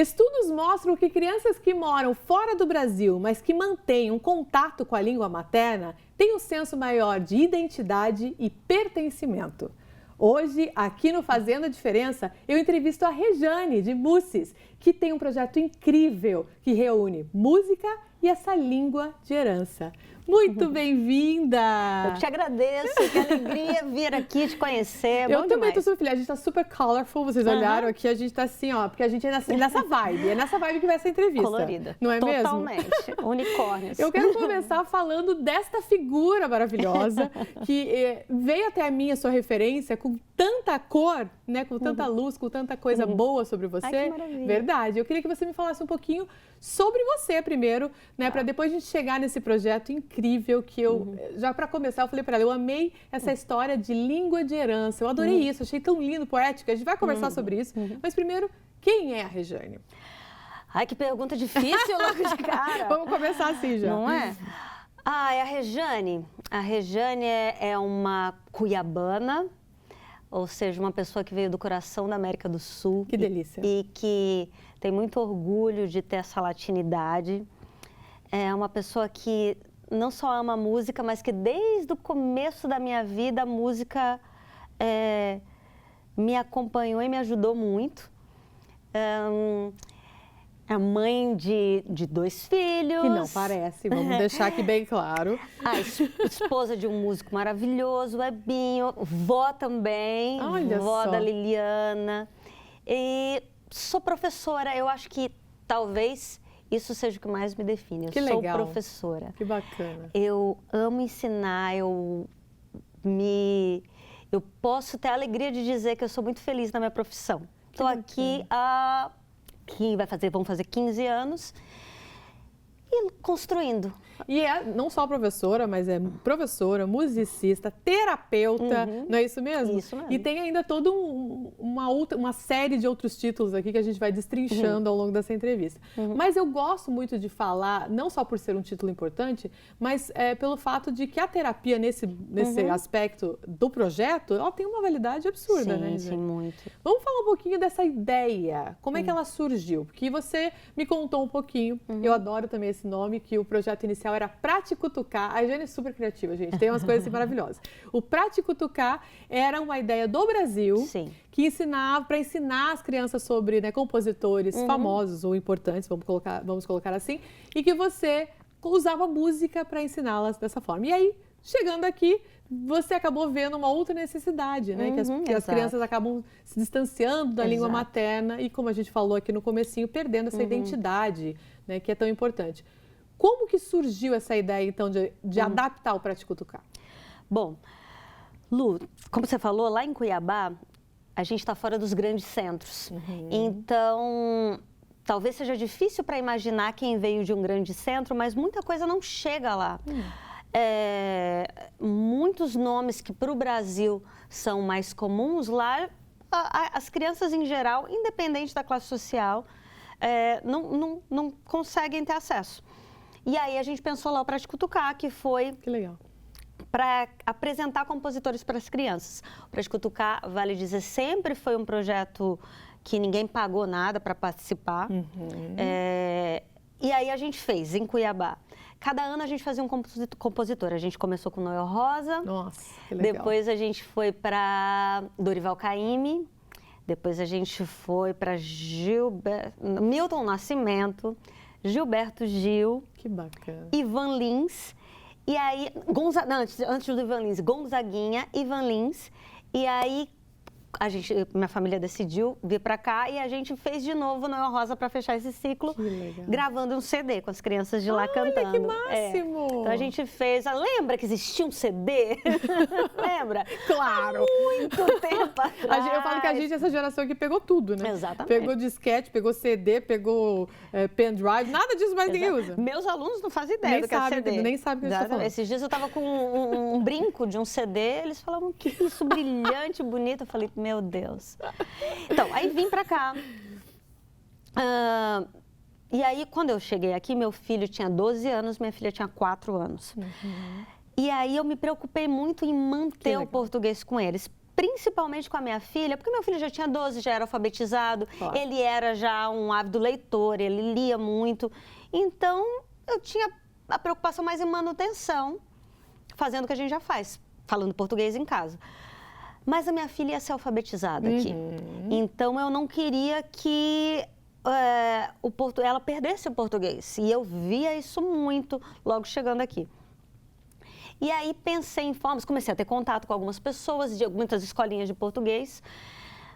Estudos mostram que crianças que moram fora do Brasil, mas que mantêm um contato com a língua materna, têm um senso maior de identidade e pertencimento. Hoje, aqui no Fazendo a Diferença, eu entrevisto a Rejane, de Mussis, que tem um projeto incrível que reúne música e essa língua de herança. Muito bem-vinda! Eu te agradeço, que alegria vir aqui te conhecer. Eu também estou super feliz, a gente está super colorful, vocês olharam aqui, a gente está assim, ó, porque a gente é nessa vibe, é nessa vibe que vai essa entrevista. Colorida. Não é mesmo? Totalmente, unicórnios. Eu quero começar falando desta figura maravilhosa, que veio até a mim a sua referência com tanta cor, né, com tanta luz, com tanta coisa boa sobre você. Ai, que maravilha. Verdade. Eu queria que você me falasse um pouquinho sobre você primeiro, né, para depois a gente chegar nesse projeto incrível que eu, já para começar, eu falei para ela, eu amei essa história de língua de herança, eu adorei isso, achei tão lindo, poética, a gente vai conversar sobre isso, mas primeiro, quem é a Rejane? Ai, que pergunta difícil logo de cara. Vamos começar assim já. Não é? A Rejane. A Rejane é uma cuiabana, ou seja, uma pessoa que veio do coração da América do Sul. Que delícia. E que tem muito orgulho de ter essa latinidade. É uma pessoa que não só ama a música, mas que desde o começo da minha vida a música me acompanhou e me ajudou muito. É mãe de 2 filhos. Que não parece, vamos deixar aqui bem claro. A esposa de um músico maravilhoso, o Ebinho, vó também, Olha vó só. da Liliana. E sou professora, eu acho que talvez isso seja o que mais me define. Eu Que sou legal. professora. Que bacana. Eu amo ensinar, eu posso ter a alegria de dizer que eu sou muito feliz na minha profissão. Estou aqui vão fazer 15 anos e construindo. E é não só professora, mas é professora, musicista, terapeuta, não é isso mesmo? Isso mesmo. E tem ainda toda uma série de outros títulos aqui que a gente vai destrinchando ao longo dessa entrevista. Mas eu gosto muito de falar, não só por ser um título importante, mas pelo fato de que a terapia nesse aspecto do projeto, ela tem uma validade absurda, né? Sim, muito. Vamos falar um pouquinho dessa ideia, como é que ela surgiu? Porque você me contou um pouquinho, eu adoro também esse nome, que o projeto inicial era Praticutucar. A Jane é super criativa, gente, tem umas coisas assim maravilhosas. O Praticutucar era uma ideia do Brasil, Sim. que ensinava, para ensinar as crianças sobre, né, compositores famosos ou importantes, vamos colocar assim, e que você usava música para ensiná-las dessa forma. E aí, chegando aqui, você acabou vendo uma outra necessidade, né? Que as crianças acabam se distanciando da língua materna e, como a gente falou aqui no comecinho, perdendo essa identidade, né, que é tão importante. Como que surgiu essa ideia, então, de adaptar o Praticutucar? Bom, Lu, como você falou, lá em Cuiabá, a gente está fora dos grandes centros. Então, talvez seja difícil para imaginar quem veio de um grande centro, mas muita coisa não chega lá. Muitos nomes que para o Brasil são mais comuns, lá as crianças em geral, independente da classe social, não conseguem ter acesso. E aí a gente pensou lá o Praticutucar, que foi para apresentar compositores para as crianças. O Praticutucar, vale dizer, sempre foi um projeto que ninguém pagou nada para participar. E aí a gente fez em Cuiabá. Cada ano a gente fazia um compositor. A gente começou com Noel Rosa. Nossa, que legal. Depois a gente foi para Dorival Caymmi. Depois a gente foi para Milton Nascimento, Gilberto Gil. Que bacana. Ivan Lins. E aí, antes do Ivan Lins, Gonzaguinha, Ivan Lins. E aí, minha família decidiu vir para cá e a gente fez de novo Noel Rosa para fechar esse ciclo, gravando um CD com as crianças de lá cantando. Que máximo! Então a gente fez. Lembra que existia um CD? Lembra? Claro! Há muito tempo atrás. Eu falo que a gente, essa geração aqui, pegou tudo, né? Exatamente. Pegou disquete, pegou CD, pegou pendrive, nada disso mais ninguém usa. Meus alunos não fazem ideia do que é CD. Nem sabem o que eu estou falando. Esses dias eu estava com um brinco de um CD, eles falavam, que isso, brilhante, bonito. Eu falei, meu Deus. Então, aí vim pra cá. E aí, quando eu cheguei aqui, meu filho tinha 12 anos, minha filha tinha 4 anos. E aí eu me preocupei muito em manter o português com eles. principalmente com a minha filha, porque meu filho já tinha 12, já era alfabetizado, Claro. ele era já um ávido leitor, ele lia muito. Então, eu tinha a preocupação mais em manutenção, fazendo o que a gente já faz, falando português em casa. Mas a minha filha ia ser alfabetizada aqui. Então, eu não queria que ela perdesse o português. E eu via isso muito logo chegando aqui. E aí pensei em formas, comecei a ter contato com algumas pessoas, de muitas escolinhas de português.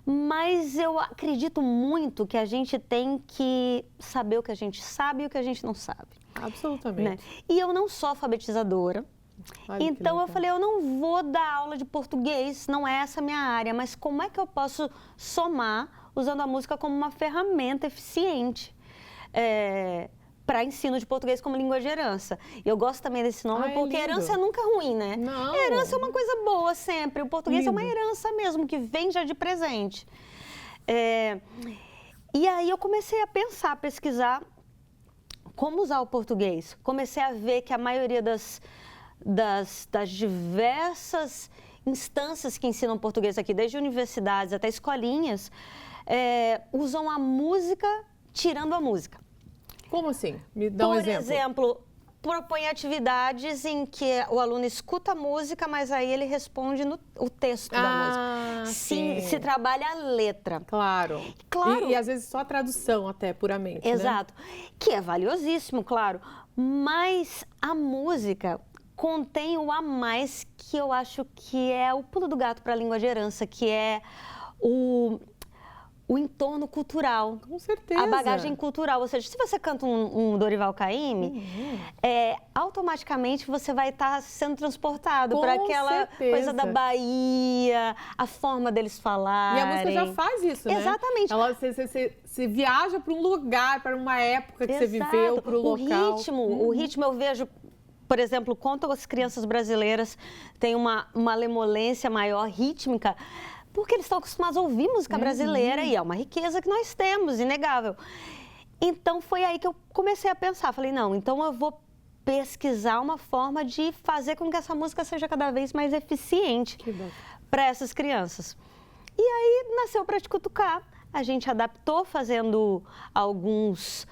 Mas eu acredito muito que a gente tem que saber o que a gente sabe e o que a gente não sabe. Absolutamente. Né? E eu não sou alfabetizadora. Olha que Então eu legal. falei, eu não vou dar aula de português, não é essa a minha área, mas como é que eu posso somar usando a música como uma ferramenta eficiente para ensino de português como língua de herança? E eu gosto também desse nome É porque lindo. herança é nunca ruim, né? Não. Herança é uma coisa boa sempre, o português é uma Lindo. herança mesmo, que vem já de presente. E aí eu comecei a pensar, a pesquisar como usar o português. Comecei a ver que a maioria das diversas instâncias que ensinam português aqui, desde universidades até escolinhas, usam a música tirando a música. Como assim? Me dá um Por exemplo. exemplo, propõe atividades em que o aluno escuta a música, mas aí ele responde o texto da música. Sim. Se trabalha a letra. Claro. Claro. E às vezes só a tradução até, puramente, né? Exato. Que é valiosíssimo, claro. Mas a música contém o a mais que eu acho que é o pulo do gato para a língua de herança, que é o entorno cultural. Com certeza. A bagagem cultural. Ou seja, se você canta um Dorival Caymmi, automaticamente você vai estar sendo transportado Com para aquela certeza. coisa da Bahia, a forma deles falarem. E a música já faz isso, né? Exatamente. Você viaja para um lugar, para uma época que você viveu, para o local. O ritmo eu vejo, por exemplo, quanto as crianças brasileiras têm uma malemolência maior rítmica, porque eles estão acostumados a ouvir música brasileira e é uma riqueza que nós temos, inegável. Então foi aí que eu comecei a pensar, falei, não, então eu vou pesquisar uma forma de fazer com que essa música seja cada vez mais eficiente para essas crianças. E aí nasceu Pra Te Cutucar, a gente adaptou fazendo alguns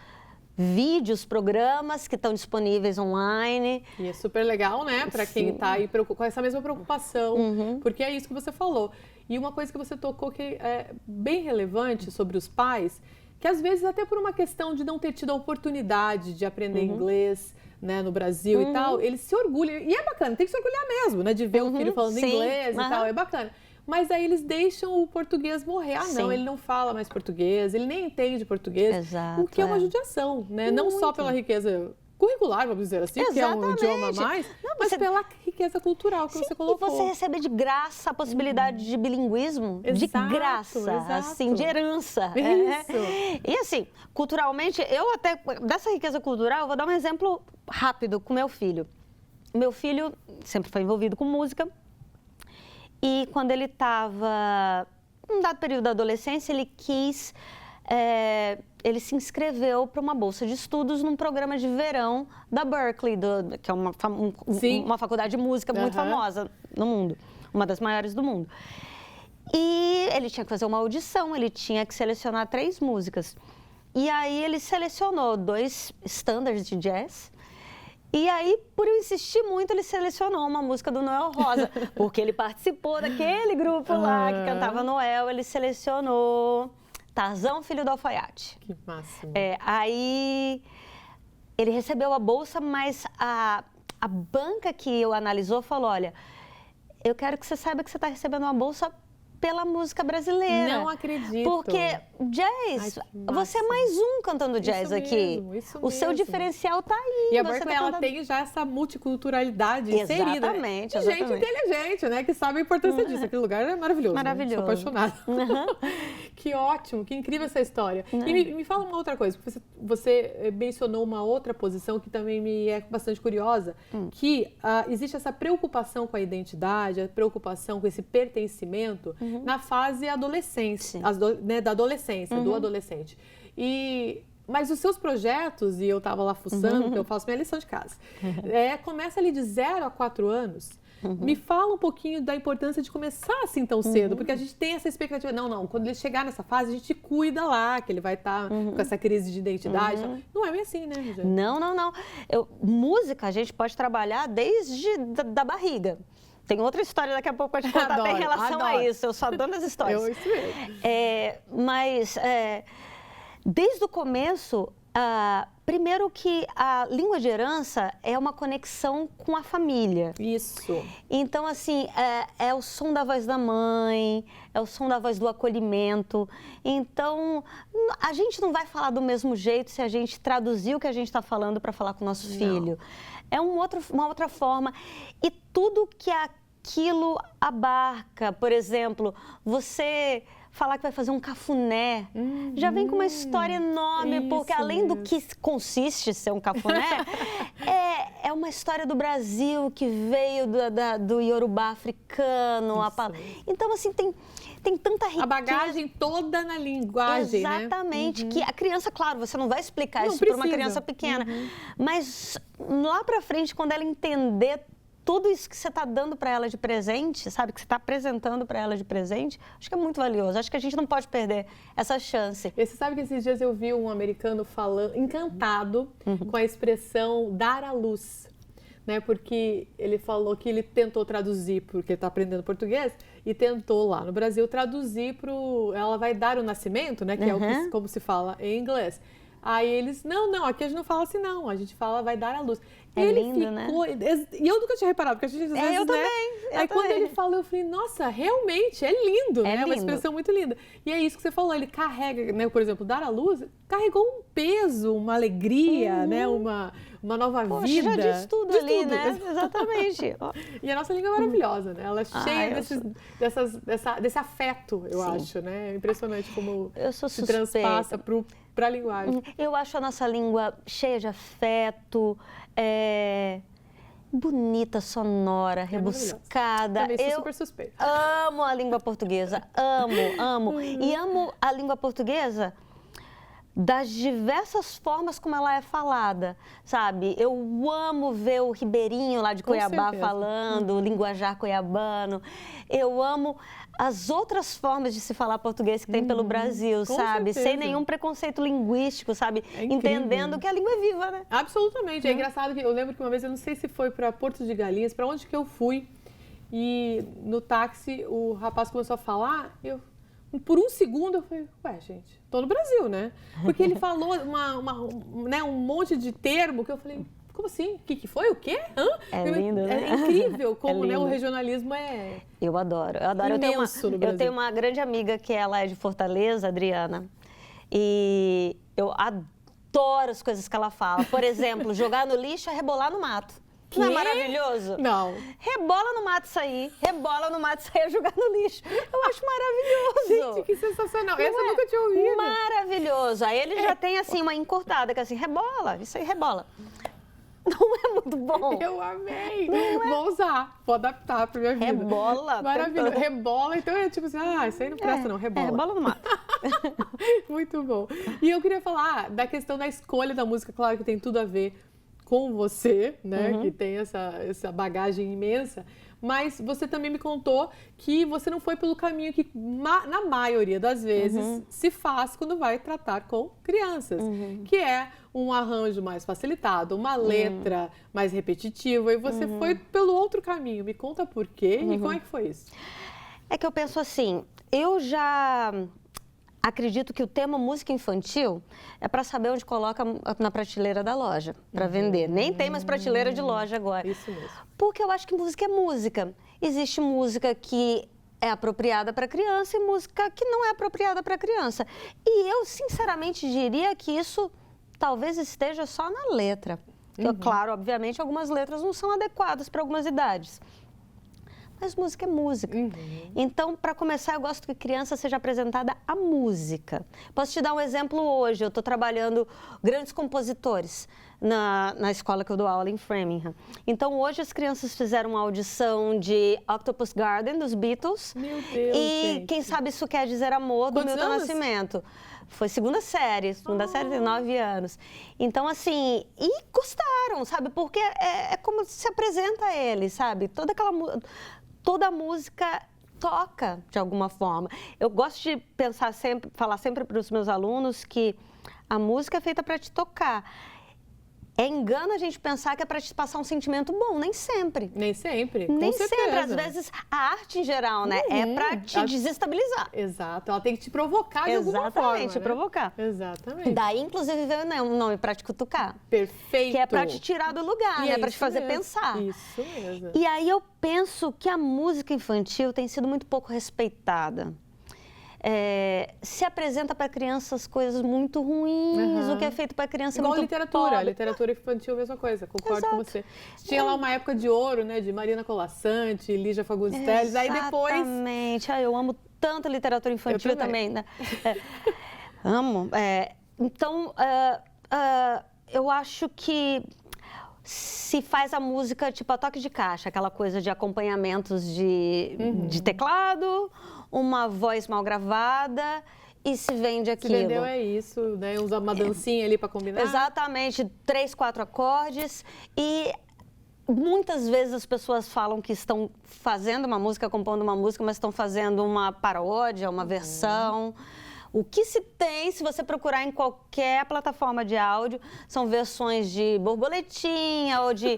vídeos, programas que estão disponíveis online. E é super legal, né? Para quem está aí com essa mesma preocupação, porque é isso que você falou. E uma coisa que você tocou que é bem relevante sobre os pais, que às vezes até por uma questão de não ter tido a oportunidade de aprender inglês, né, no Brasil e tal, eles se orgulham. E é bacana, tem que se orgulhar mesmo, né? De ver o filho falando inglês e tal, é bacana. Mas aí eles deixam o português morrer. Ah, não, ele não fala mais português, ele nem entende português. Exato, o que é uma judiação, né? Não só pela riqueza curricular, vamos dizer assim, que é um idioma a mais, mas pela riqueza cultural que você colocou. E você receber de graça a possibilidade de bilinguismo, de graça, assim, de herança. Isso. E assim, culturalmente, eu até, dessa riqueza cultural, eu vou dar um exemplo rápido com meu filho. Meu filho sempre foi envolvido com música e quando ele estava, num dado período da adolescência, ele se inscreveu para uma bolsa de estudos num programa de verão da Berkeley, que é uma faculdade de música muito famosa no mundo, uma das maiores do mundo. E ele tinha que fazer uma audição, ele tinha que selecionar 3 músicas. E aí ele selecionou 2 standards de jazz. E aí, por eu insistir muito, ele selecionou uma música do Noel Rosa, porque ele participou daquele grupo lá que cantava Noel, ele selecionou Tarzão, Filho do Alfaiate. Que máximo. Aí ele recebeu a bolsa, mas a banca que o analisou falou, olha, eu quero que você saiba que você está recebendo uma bolsa pela música brasileira. Não acredito. Porque jazz, você é mais um cantando jazz aqui. Isso o seu diferencial está aí. E a Berkeley, ela tem já essa multiculturalidade inserida. Exatamente, né? Gente inteligente, né? Que sabe a importância disso. Aquele lugar é maravilhoso. Maravilhoso. Né? Sou apaixonada. Que ótimo, que incrível essa história. E me fala uma outra coisa, porque você mencionou uma outra posição que também me é bastante curiosa, que existe essa preocupação com a identidade, a preocupação com esse pertencimento na fase adolescência, da adolescência, do adolescente. Mas os seus projetos, e eu estava lá fuçando, que eu faço minha lição de casa, começa ali de 0 a 4 anos, Me fala um pouquinho da importância de começar assim tão cedo, porque a gente tem essa expectativa, não, quando ele chegar nessa fase, a gente cuida lá, que ele vai estar com essa crise de identidade. Não é bem assim, né, Rogério? Não. Música a gente pode trabalhar desde da barriga. Tem outra história daqui a pouco para te contar até em relação a isso. Eu só dando as histórias. Isso mesmo. Mas desde o começo, primeiro que a língua de herança é uma conexão com a família. Isso. Então, assim, é o som da voz da mãe, é o som da voz do acolhimento. Então, a gente não vai falar do mesmo jeito se a gente traduzir o que a gente está falando para falar com o nosso filho. É uma outra forma. E tudo que aquilo abarca, por exemplo, você falar que vai fazer um cafuné, já vem com uma história enorme, porque além do que consiste ser um cafuné, é uma história do Brasil que veio do Iorubá africano. Então, assim, tem tanta riqueza. A bagagem toda na linguagem, exatamente, que a criança, claro, você não vai explicar isso para uma criança pequena, mas lá para frente, quando ela entender tudo isso que você está dando para ela de presente, sabe, que você está apresentando para ela de presente, acho que é muito valioso. Acho que a gente não pode perder essa chance. E você sabe que esses dias eu vi um americano falando, encantado com a expressão dar à luz, né? Porque ele falou que ele tentou traduzir, porque ele está aprendendo português, e tentou lá no Brasil traduzir para ela vai dar o nascimento, né? Que é o que, como se fala em inglês. Aí eles, não, aqui a gente não fala assim não, a gente fala vai dar à luz. Ele lindo, ficou, né? E eu nunca tinha reparado, porque a gente às vezes, eu né? também. Aí quando ele falou, eu falei, nossa, realmente, é lindo, né? É uma expressão muito linda. E é isso que você falou, ele carrega, né? Por exemplo, dar à luz, carregou um peso, uma alegria, né? Uma nova vida. Já diz tudo ali, né? Exatamente. E a nossa língua é maravilhosa, né? Ela é cheia desse afeto, eu acho, né? É impressionante como se transpassa para a linguagem. Eu acho a nossa língua cheia de afeto, bonita, sonora, rebuscada. Também sou super suspeita. Amo a língua portuguesa, amo. E amo a língua portuguesa das diversas formas como ela é falada, sabe? Eu amo ver o ribeirinho lá de Cuiabá falando, o linguajar cuiabano. Eu amo as outras formas de se falar português que tem pelo Brasil, sabe? Sem nenhum preconceito linguístico, sabe? Entendendo que a língua é viva, né? Absolutamente. É engraçado que eu lembro que uma vez, eu não sei se foi para Porto de Galinhas, para onde que eu fui, e no táxi o rapaz começou a falar, por um segundo eu falei, ué, gente, tô no Brasil, né? Porque ele falou um monte de termo que eu falei, como assim? O que foi? O quê? É lindo, né? É incrível como né, o regionalismo é Eu adoro. Imenso no Brasil. Eu tenho uma grande amiga que ela é de Fortaleza, Adriana, e eu adoro as coisas que ela fala. Por exemplo, jogar no lixo é rebolar no mato. Não é maravilhoso? Não. Rebola no mato sair, é jogar no lixo. Eu acho maravilhoso. Gente, que sensacional. Essa eu nunca tinha ouvido. Maravilhoso. Aí ele já tem assim uma encurtada, que é assim, rebola, isso aí rebola. Não é muito bom. Eu amei. Vou usar, vou adaptar pra minha vida. Rebola. Maravilhoso. Rebola, então é tipo assim, isso aí não presta não, rebola. Rebola no mato. Muito bom. E eu queria falar da questão da escolha da música, claro que tem tudo a ver com você, né, que tem essa bagagem imensa, mas você também me contou que você não foi pelo caminho que, na maioria das vezes, se faz quando vai tratar com crianças, que é um arranjo mais facilitado, uma letra mais repetitiva, e você foi pelo outro caminho. Me conta por quê e como é que foi isso? É que eu penso assim, eu já acredito que o tema música infantil é para saber onde coloca na prateleira da loja, para vender. Nem tem mais prateleira de loja agora. Isso mesmo. Porque eu acho que música é música. Existe música que é apropriada para criança e música que não é apropriada para criança. E eu, sinceramente, diria que isso talvez esteja só na letra. Claro, obviamente, algumas letras não são adequadas para algumas idades. Mas música é música. Então, para começar, eu gosto que criança seja apresentada a música. Posso te dar um exemplo hoje. Eu estou trabalhando grandes compositores na escola que eu dou aula em Framingham. Então, hoje as crianças fizeram uma audição de Octopus Garden, dos Beatles. Meu Deus, E gente. Quem Sabe Isso Quer Dizer Amor, do Quantos Milton anos? Nascimento. Foi segunda série tem 9 anos. Então, assim, e gostaram, sabe? Porque é como se apresenta a eles, sabe? Toda a música toca de alguma forma. Eu gosto de falar sempre para os meus alunos que a música é feita para te tocar. É engano a gente pensar que é para te passar um sentimento bom, nem sempre. Nem sempre, Nem com sempre, certeza. às vezes a arte em geral, né, é para te desestabilizar. Exato, ela tem que te provocar de alguma forma. Exatamente, te provocar. Exatamente. Daí, inclusive, veio um nome para te cutucar. Perfeito. Que é para te tirar do lugar, né, para te fazer mesmo. pensar. Isso mesmo. E aí eu penso que a música infantil tem sido muito pouco respeitada. Se apresenta para crianças coisas muito ruins, o que é feito para criança Igual é muito literatura, pobre. literatura infantil, mesma coisa, concordo Exato. com você. Tinha lá uma época de ouro, né, de Marina Colasanti, Lígia Fagundes Telles, aí depois... Exatamente, eu amo tanto literatura infantil também, né? Amo. Então, eu acho que se faz a música tipo a toque de caixa, aquela coisa de acompanhamentos de teclado, uma voz mal gravada e se vende aquilo. Se vendeu é isso, né? Usa uma dancinha ali para combinar. Exatamente, 3, 4 acordes e muitas vezes as pessoas falam que estão fazendo uma música, compondo uma música, mas estão fazendo uma paródia, uma versão. O que se tem, se você procurar em qualquer plataforma de áudio, são versões de borboletinha ou de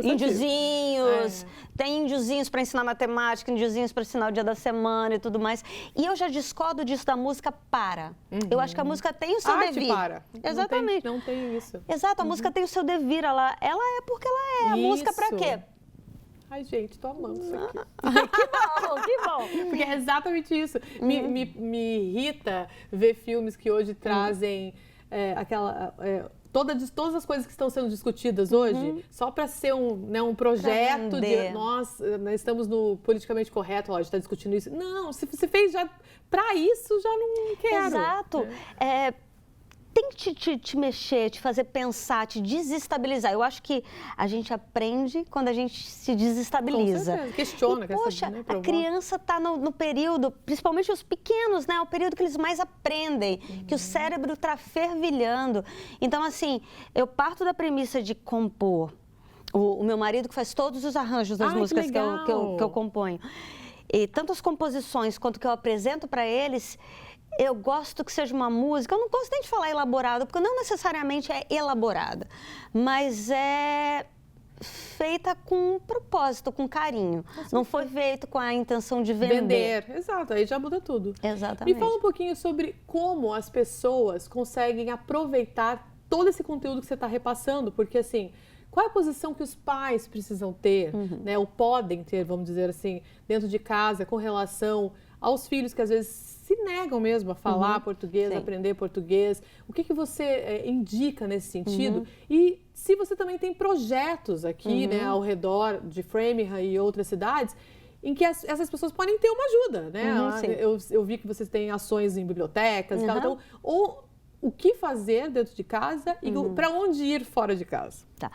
índiozinhos. Tem índiozinhos para ensinar matemática, índiozinhos para ensinar o dia da semana e tudo mais. E eu já discordo disso da música para. Eu acho que a música tem o seu devir. Para. Exatamente. Não tem isso. Exato, a música tem o seu devir. Ela é porque ela é. A música para quê? Ai, gente, tô amando isso aqui. Que bom. Porque é exatamente isso. Me irrita ver filmes que hoje trazem todas as coisas que estão sendo discutidas hoje, só para ser um projeto de nós estamos no politicamente correto, ó, a gente está discutindo isso. Não, se você fez já para isso, já não quero. Exato. Tem que te mexer, te fazer pensar, te desestabilizar. Eu acho que a gente aprende quando a gente se desestabiliza. Com certeza. Questiona. Poxa, a criança está no período, principalmente os pequenos, né? O período que eles mais aprendem, que o cérebro está fervilhando. Então, assim, eu parto da premissa de compor. O meu marido que faz todos os arranjos das músicas que eu componho. E tanto as composições quanto que eu apresento para eles... Eu gosto que seja uma música, eu não gosto nem de falar elaborado, porque não necessariamente é elaborada, mas é feita com propósito, com carinho. Não foi feito com a intenção de vender. Exato, aí já muda tudo. Exatamente. Me fala um pouquinho sobre como as pessoas conseguem aproveitar todo esse conteúdo que você está repassando, porque assim... Qual é a posição que os pais precisam ter, né, ou podem ter, vamos dizer assim, dentro de casa, com relação aos filhos que às vezes se negam mesmo a falar português, aprender português? O que você indica nesse sentido? E se você também tem projetos aqui, né, ao redor de Framingham e outras cidades, em que essas pessoas podem ter uma ajuda, né? Eu vi que vocês têm ações em bibliotecas e tal, então, o que fazer dentro de casa e para onde ir fora de casa? Tá.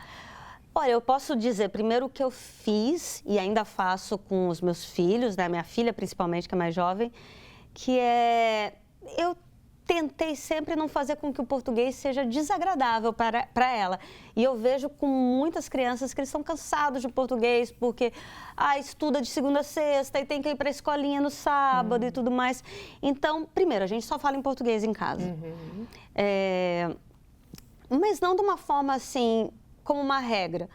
Olha, eu posso dizer primeiro o que eu fiz e ainda faço com os meus filhos, né? Minha filha principalmente, que é mais jovem, que eu tentei sempre não fazer com que o português seja desagradável para ela. E eu vejo com muitas crianças que eles estão cansados de português porque estuda de segunda a sexta e tem que ir para a escolinha no sábado e tudo mais. Então, primeiro, a gente só fala em português em casa. Mas não de uma forma assim, como uma regra.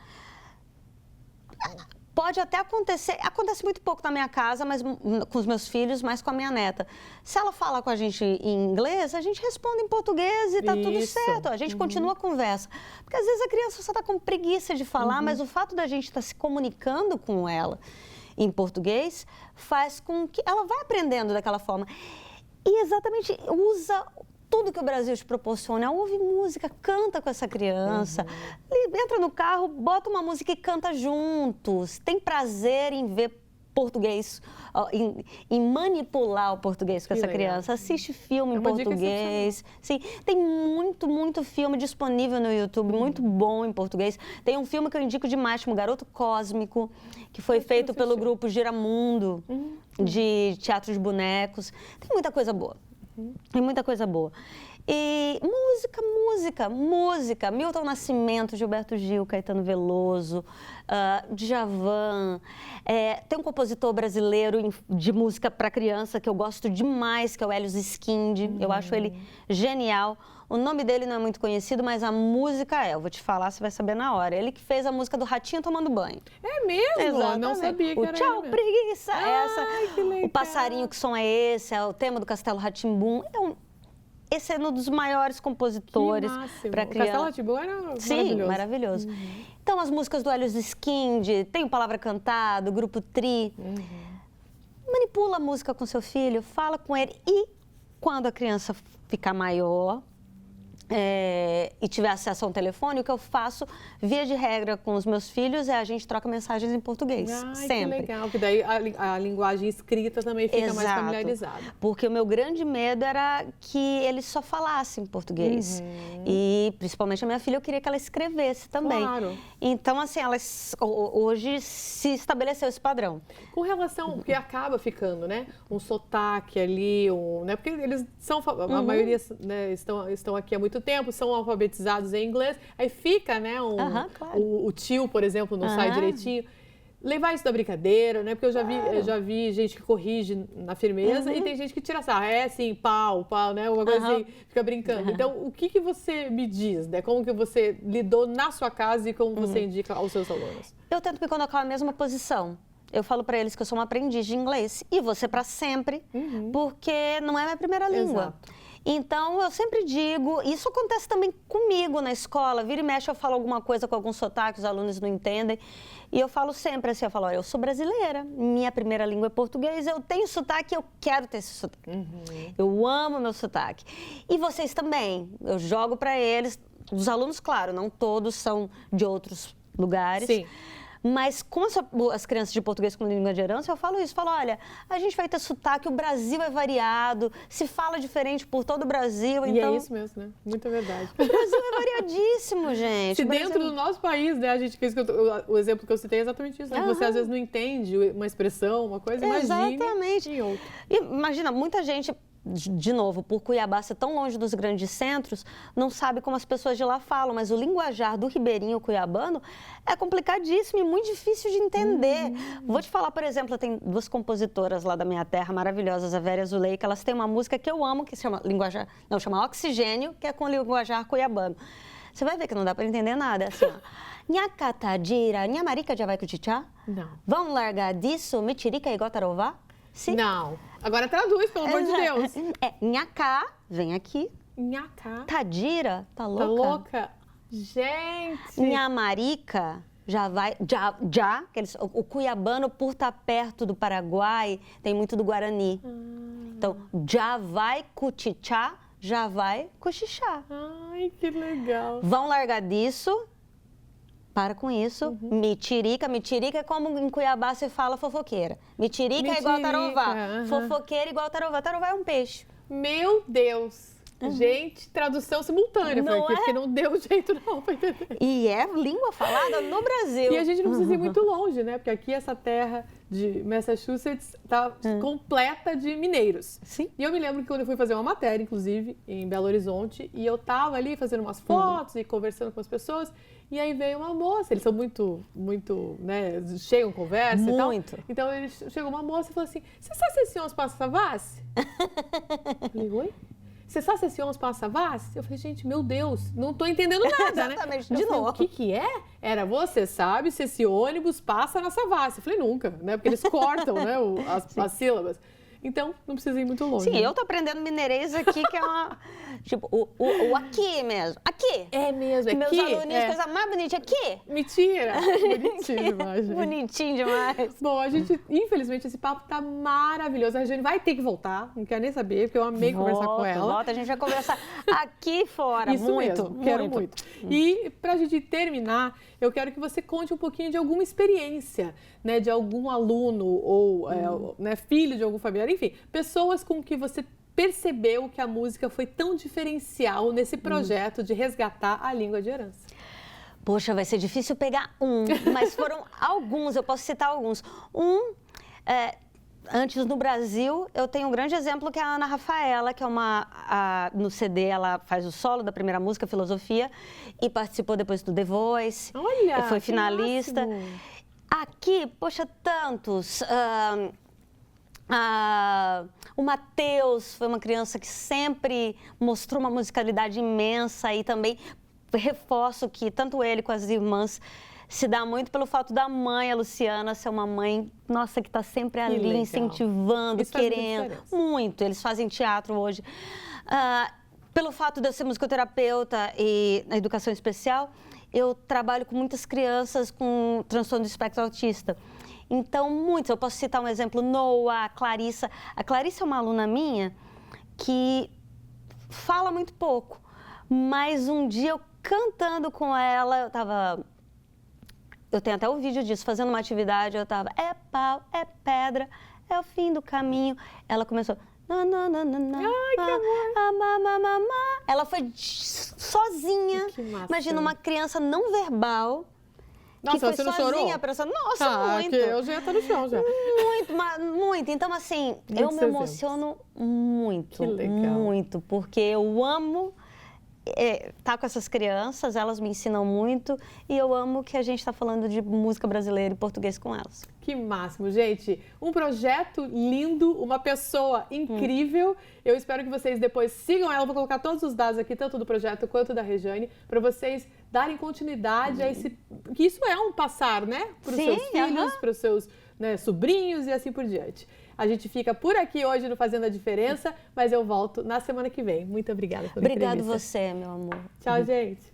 Pode até acontecer, acontece muito pouco na minha casa, mas com os meus filhos, mas com a minha neta. Se ela fala com a gente em inglês, a gente responde em português e tá tudo certo. A gente continua a conversa. Porque às vezes a criança só está com preguiça de falar, mas o fato da gente estar se comunicando com ela em português faz com que ela vá aprendendo daquela forma. E exatamente usa tudo que o Brasil te proporciona. Ouve música, canta com essa criança. Entra no carro, bota uma música e canta juntos. Tem prazer em ver português, em manipular o português com essa criança. Assiste filme em português. Sim, tem muito filme disponível no YouTube, muito bom em português. Tem um filme que eu indico demais, chama Garoto Cósmico, que foi feito pelo grupo Giramundo, de teatro de bonecos. Tem muita coisa boa. Tem muita coisa boa. E música. Milton Nascimento, Gilberto Gil, Caetano Veloso, Djavan. Tem um compositor brasileiro de música para criança que eu gosto demais, que é o Helios Skind. Eu acho ele genial. O nome dele não é muito conhecido, mas a música eu vou te falar, você vai saber na hora. Ele que fez a música do Ratinho Tomando Banho. É mesmo? Exatamente. Não sabia que o era Tchau, ele mesmo. preguiça, Que legal. O passarinho, que som é esse? É o tema do Castelo Rá-Tim-Bum. Então, esse é um dos maiores compositores para criança. O Castelo Rá-Tim-Bum era maravilhoso. Sim, maravilhoso. Então, as músicas do Helios Skind, tem o Palavra Cantada, o Grupo Tri. Manipula a música com seu filho, fala com ele. E quando a criança ficar maior e tiver acesso a um telefone, o que eu faço, via de regra, com os meus filhos, a gente troca mensagens em português. Sempre. Que legal, porque daí a linguagem escrita também fica mais familiarizada. Porque o meu grande medo era que eles só falassem português. E, principalmente a minha filha, eu queria que ela escrevesse também. Claro. Então, assim, hoje se estabeleceu esse padrão. Com relação, porque acaba ficando, né, um sotaque ali, né, porque eles são, a maioria, né, estão aqui há muito tempo, são alfabetizados em inglês, aí fica, né, claro. o tio, por exemplo, não sai direitinho. Levar isso da brincadeira, né, porque eu já vi gente que corrige na firmeza e tem gente que tira sarro, assim, pau, né, uma coisa assim, fica brincando. Então, o que você me diz, né, como que você lidou na sua casa e como você indica aos seus alunos? Eu tento me colocar na mesma posição. Eu falo para eles que eu sou uma aprendiz de inglês e você para sempre, porque não é minha primeira língua. Exato. Então, eu sempre digo, isso acontece também comigo na escola, vira e mexe eu falo alguma coisa com algum sotaque, os alunos não entendem, e eu falo sempre assim, olha, eu sou brasileira, minha primeira língua é português, eu tenho sotaque, eu quero ter esse sotaque. Eu amo meu sotaque. E vocês também, eu jogo para eles, os alunos, claro, não todos são de outros lugares. Sim. Mas com as crianças de português como língua de herança, eu falo isso, olha, a gente vai ter sotaque, o Brasil é variado, se fala diferente por todo o Brasil, E então... é isso mesmo, né? Muita verdade. O Brasil é variadíssimo, gente. Se dentro do nosso país, né, a gente fez o exemplo que eu citei é exatamente isso, né? Você às vezes não entende uma expressão, uma coisa, Exatamente. Imagine em outro. Imagina, muita gente... De novo, por Cuiabá ser tão longe dos grandes centros, não sabe como as pessoas de lá falam, mas o linguajar do ribeirinho cuiabano é complicadíssimo e muito difícil de entender. Vou te falar, por exemplo, tem duas compositoras lá da minha terra maravilhosas, a Vera e a Zuleika, elas têm uma música que eu amo, que se chama chama Oxigênio, que é com linguajar cuiabano. Você vai ver que não dá para entender nada, é assim, ó. Nhacatadira, nhamarica já vai com tchá? Não. Vão largar disso, mitirica igual tarová? Sim. Não. Agora traduz, pelo amor de Deus. Nhacá, vem aqui. Nhacá. Tadira, tá louca? Tá louca? Gente. Nhamarica, já vai, o cuiabano, por estar perto do Paraguai, tem muito do Guarani. Então, já vai cutichá, já vai cochichá. Ai, que legal. Vão largar disso. Para com isso. Mitirica é como em Cuiabá se fala fofoqueira. Mitirica é igual tarová. Fofoqueira igual tarová. Tarová é um peixe. Meu Deus. Gente, tradução simultânea, porque não deu jeito não para entender. E é língua falada no Brasil. E a gente não precisa ir muito longe, né? Porque aqui essa terra de Massachusetts está completa de mineiros. Sim. E eu me lembro que quando eu fui fazer uma matéria, inclusive, em Belo Horizonte, e eu tava ali fazendo umas fotos e conversando com as pessoas, e aí veio uma moça, eles são muito, né, chegam, conversa e tal. Muito. Então chegou uma moça e falou assim, você sabe se esse ônibus passa Savassi? Eu falei, oi? Você sabe se esse ônibus passa Savassi? Eu falei, gente, meu Deus, não tô entendendo nada, né? Exatamente, De novo. O que é? Era, você sabe se esse ônibus passa na Savassi? Eu falei, nunca, né? Porque eles cortam, né, as sílabas. Então, não precisa ir muito longe. Sim, eu tô aprendendo mineirês aqui, que é uma... Tipo, o aqui mesmo. Aqui. É mesmo, é Meus aqui. aluninhos, coisa mais bonita. Aqui. Mentira. Bonitinho demais, gente. Bonitinho demais. Bom, a gente, infelizmente, esse papo tá maravilhoso. A Regiane vai ter que voltar, não quero nem saber, porque eu amei conversar com ela. Volta, a gente vai conversar aqui fora. Isso mesmo, quero muito. E pra gente terminar, eu quero que você conte um pouquinho de alguma experiência, né, de algum aluno ou né, filho de algum familiar, enfim, pessoas com que você percebeu que a música foi tão diferencial nesse projeto de resgatar a língua de herança. Poxa, vai ser difícil pegar mas foram alguns, eu posso citar alguns. antes, no Brasil, eu tenho um grande exemplo que é a Ana Rafaela, que é no CD ela faz o solo da primeira música, Filosofia, e participou depois do The Voice. Olha, e foi finalista. máximo. Aqui, poxa, tantos. O Matheus foi uma criança que sempre mostrou uma musicalidade imensa e também reforço que tanto ele quanto as irmãs se dá muito pelo fato da mãe, a Luciana, ser uma mãe, nossa, que está sempre ali, legal. Incentivando, Isso faz muita querendo. diferença. Muito. Eles fazem teatro hoje. Pelo fato de eu ser musicoterapeuta e na educação especial, eu trabalho com muitas crianças com transtorno do espectro autista. Então, muitos. Eu posso citar um exemplo, Noah, a Clarissa. A Clarissa é uma aluna minha que fala muito pouco. Mas um dia, eu cantando com ela, eu tenho até o vídeo disso, fazendo uma atividade, eu estava, é pau, é pedra, é o fim do caminho. Ela começou... Ai, que amor. Ela foi sozinha. Que massa. Imagina uma criança não verbal. Nossa, que foi você não sozinha, chorou? a pessoa, nossa, muito. Que eu já tô no chão já. Muito. Então, assim, Muitos eu me emociono muito. Que legal. Muito, porque eu amo estar com essas crianças, elas me ensinam muito e eu amo que a gente está falando de música brasileira e português com elas. Que máximo, gente. Um projeto lindo, uma pessoa incrível. Eu espero que vocês depois sigam ela. Vou colocar todos os dados aqui, tanto do projeto quanto da Rejane, para vocês darem continuidade a esse... Que isso é um passar, né? Para os seus filhos, para os seus sobrinhos e assim por diante. A gente fica por aqui hoje no Fazendo a Diferença, mas eu volto na semana que vem. Muito obrigada por Obrigado você, meu amor. Tchau, gente.